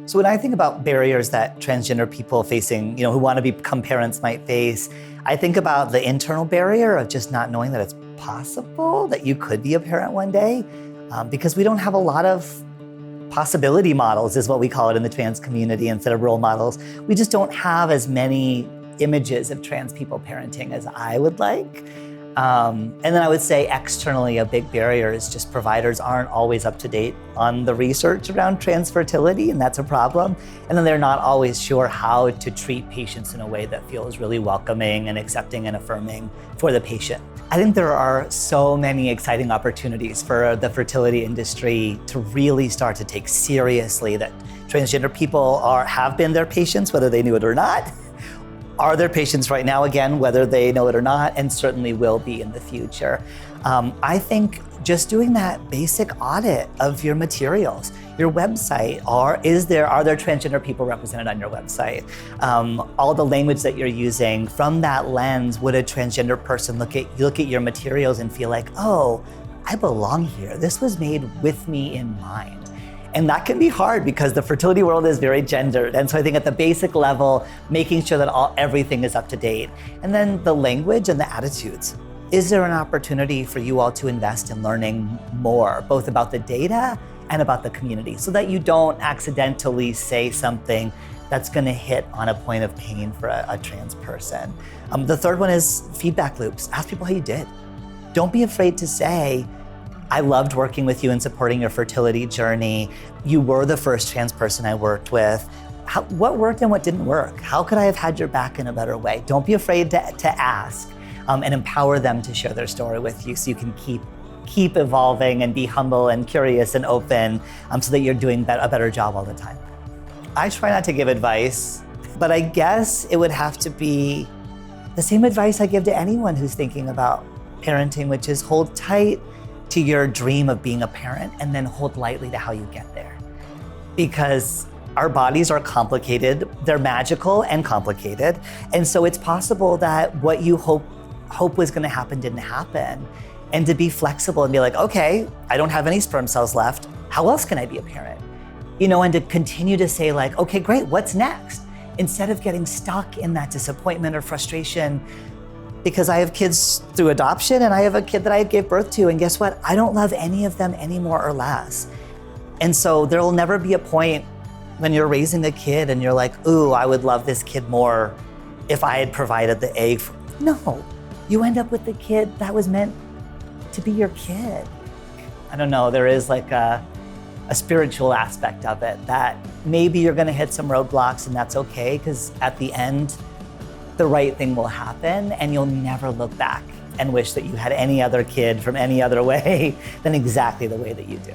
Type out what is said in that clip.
So when I think about barriers that transgender people facing, who want to become parents might face, I think about the internal barrier of just not knowing that it's possible that you could be a parent one day, because we don't have a lot of possibility models, is what we call it in the trans community, instead of role models. We just don't have as many images of trans people parenting as I would like. And then I would say externally, a big barrier is just providers aren't always up to date on the research around trans fertility, and that's a problem. And then they're not always sure how to treat patients in a way that feels really welcoming and accepting and affirming for the patient. I think there are so many exciting opportunities for the fertility industry to really start to take seriously that transgender people have been their patients, whether they knew it or not, are their patients right now, again, whether they know it or not, and certainly will be in the future. I think just doing that basic audit of your materials, your website, are there transgender people represented on your website? All the language that you're using, from that lens, would a transgender person look at your materials and feel like, oh, I belong here. This was made with me in mind. And that can be hard because the fertility world is very gendered. And so I think at the basic level, making sure that everything is up to date. And then the language and the attitudes. Is there an opportunity for you all to invest in learning more, both about the data and about the community, so that you don't accidentally say something that's gonna hit on a point of pain for a trans person? The third one is feedback loops. Ask people how you did. Don't be afraid to say, I loved working with you and supporting your fertility journey. You were the first trans person I worked with. What worked and what didn't work? How could I have had your back in a better way? Don't be afraid to ask, and empower them to share their story with you, so you can keep evolving and be humble and curious and open, so that you're doing a better job all the time. I try not to give advice, but I guess it would have to be the same advice I give to anyone who's thinking about parenting, which is hold tight to your dream of being a parent, and then hold lightly to how you get there. Because our bodies are complicated, they're magical and complicated. And so it's possible that what you hope was gonna happen didn't happen. And to be flexible and be like, okay, I don't have any sperm cells left. How else can I be a parent? And to continue to say like, okay, great, what's next? Instead of getting stuck in that disappointment or frustration, because I have kids through adoption and I have a kid that I gave birth to, and guess what? I don't love any of them any more or less. And so there will never be a point when you're raising a kid and you're like, ooh, I would love this kid more if I had provided the egg. No, you end up with the kid that was meant to be your kid. I don't know, there is like a spiritual aspect of it that maybe you're gonna hit some roadblocks, and that's okay, because at the end, the right thing will happen, and you'll never look back and wish that you had any other kid from any other way than exactly the way that you do.